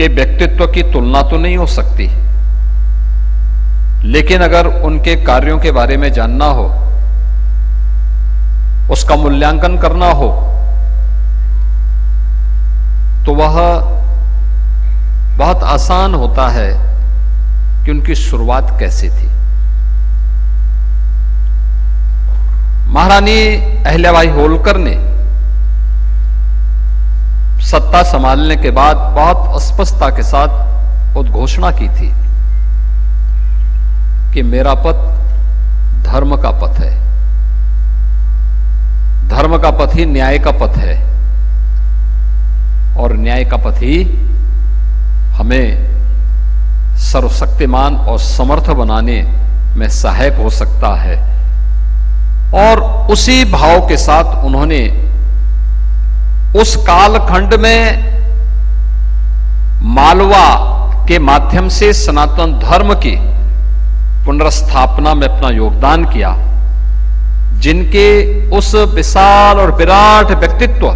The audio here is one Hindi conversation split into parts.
के व्यक्तित्व की तुलना तो नहीं हो सकती, लेकिन अगर उनके कार्यों के बारे में जानना हो, उसका मूल्यांकन करना हो, तो वह बहुत आसान होता है कि उनकी शुरुआत कैसे थी। महारानी अहिल्याबाई होलकर ने सत्ता संभालने के बाद बहुत स्पष्टता के साथ उद्घोषणा की थी कि मेरा पथ धर्म का पथ है, धर्म का पथ ही न्याय का पथ है, और न्याय का पथ ही हमें सर्वशक्तिमान और समर्थ बनाने में सहायक हो सकता है। और उसी भाव के साथ उन्होंने उस कालखंड में मालवा के माध्यम से सनातन धर्म की पुनर्स्थापना में अपना योगदान किया, जिनके उस विशाल और विराट व्यक्तित्व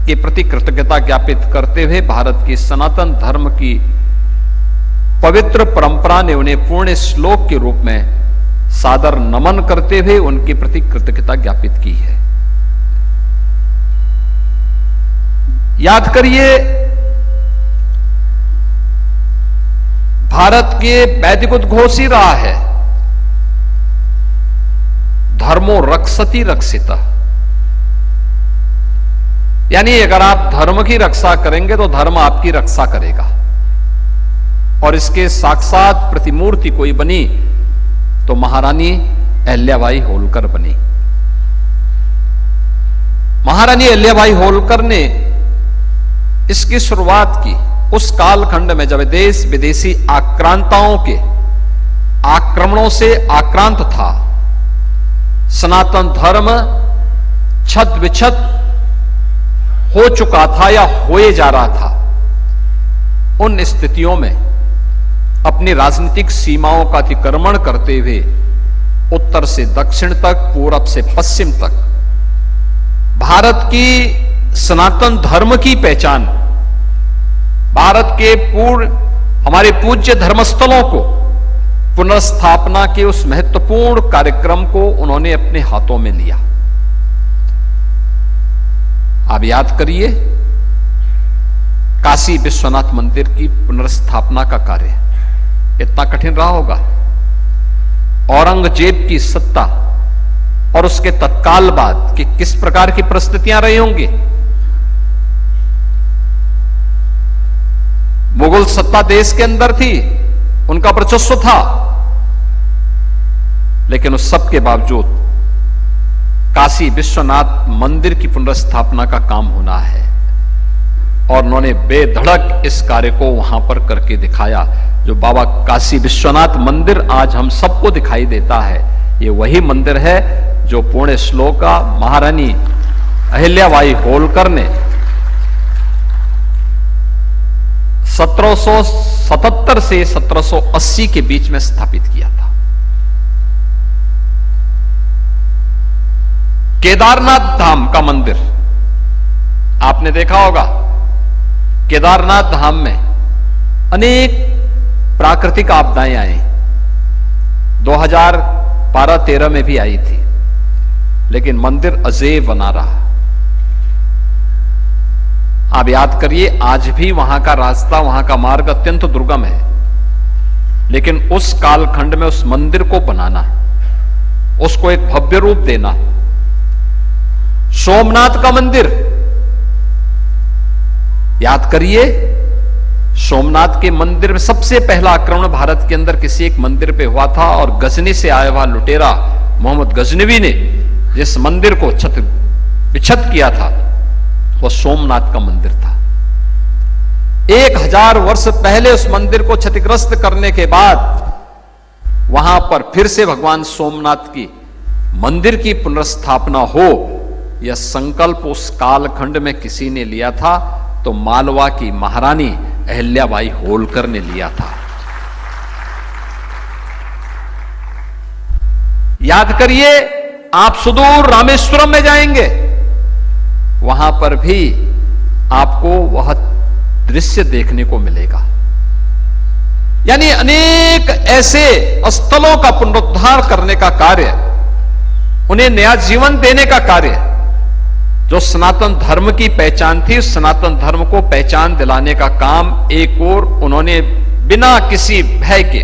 के प्रति कृतज्ञता ज्ञापित करते हुए भारत की सनातन धर्म की पवित्र परंपरा ने उन्हें पूर्ण श्लोक के रूप में सादर नमन करते हुए उनके प्रति कृतज्ञता ज्ञापित की है। याद करिए, भारत के वैदिक उद्घोष ही रहा है, धर्मो रक्षति रक्षिता, यानी अगर आप धर्म की रक्षा करेंगे तो धर्म आपकी रक्षा करेगा। और इसके साक्षात प्रतिमूर्ति कोई बनी तो महारानी अहिल्याबाई होलकर बनी। महारानी अहिल्याबाई होलकर ने इसकी शुरुआत की उस कालखंड में जब देश विदेशी आक्रांताओं के आक्रमणों से आक्रांत था, सनातन धर्म छत विछत हो चुका था या होए जा रहा था। उन स्थितियों में अपनी राजनीतिक सीमाओं का अतिक्रमण करते हुए उत्तर से दक्षिण तक, पूरब से पश्चिम तक भारत की सनातन धर्म की पहचान, भारत के हमारे पूज्य धर्मस्थलों को पुनर्स्थापना के उस महत्वपूर्ण कार्यक्रम को उन्होंने अपने हाथों में लिया। आप याद करिए, काशी विश्वनाथ मंदिर की पुनर्स्थापना का कार्य कितना कठिन रहा होगा। औरंगजेब की सत्ता और उसके तत्काल बाद कि किस प्रकार की परिस्थितियां रही होंगी। मुगल सत्ता देश के अंदर थी, उनका वर्चस्व था, लेकिन उस सब के बावजूद काशी विश्वनाथ मंदिर की पुनर्स्थापना का काम होना है, और उन्होंने बेधड़क इस कार्य को वहां पर करके दिखाया। जो बाबा काशी विश्वनाथ मंदिर आज हम सबको दिखाई देता है, ये वही मंदिर है जो पुण्य श्लोका महारानी अहिल्याबाई होलकर ने 1777 से 1780 के बीच में स्थापित किया था। केदारनाथ धाम का मंदिर आपने देखा होगा। केदारनाथ धाम में अनेक प्राकृतिक आपदाएं आई, 2012-13 में भी आई थी, लेकिन मंदिर अजेय बना रहा। आप याद करिए, आज भी वहां का रास्ता, वहां का मार्ग अत्यंत दुर्गम है, लेकिन उस कालखंड में उस मंदिर को बनाना, उसको एक भव्य रूप देना। सोमनाथ का मंदिर याद करिए, सोमनाथ के मंदिर में सबसे पहला आक्रमण भारत के अंदर किसी एक मंदिर पे हुआ था, और गजनी से आया हुआ लुटेरा मोहम्मद गजनवी ने जिस मंदिर को छत विछत किया था, वह सोमनाथ का मंदिर था। 1000 वर्ष पहले उस मंदिर को क्षतिग्रस्त करने के बाद वहां पर फिर से भगवान सोमनाथ की मंदिर की पुनर्स्थापना हो, यह संकल्प उस कालखंड में किसी ने लिया था, तो मालवा की महारानी अहिल्याबाई होलकर ने लिया था। याद करिए, आप सुदूर रामेश्वरम में जाएंगे, वहां पर भी आपको वह दृश्य देखने को मिलेगा। यानी अनेक ऐसे स्थलों का पुनरुद्धार करने का कार्य, उन्हें नया जीवन देने का कार्य, जो सनातन धर्म की पहचान थी, सनातन धर्म को पहचान दिलाने का काम एक और उन्होंने बिना किसी भय के,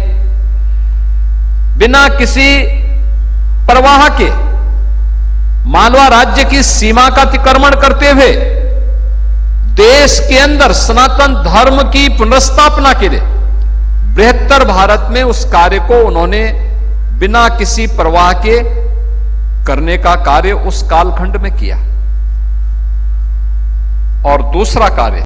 बिना किसी परवाह के, मालवा राज्य की सीमा का अतिक्रमण करते हुए देश के अंदर सनातन धर्म की पुनर्स्थापना के लिए बृहत्तर भारत में उस कार्य को उन्होंने बिना किसी परवाह के करने का कार्य उस कालखंड में किया। और दूसरा कार्य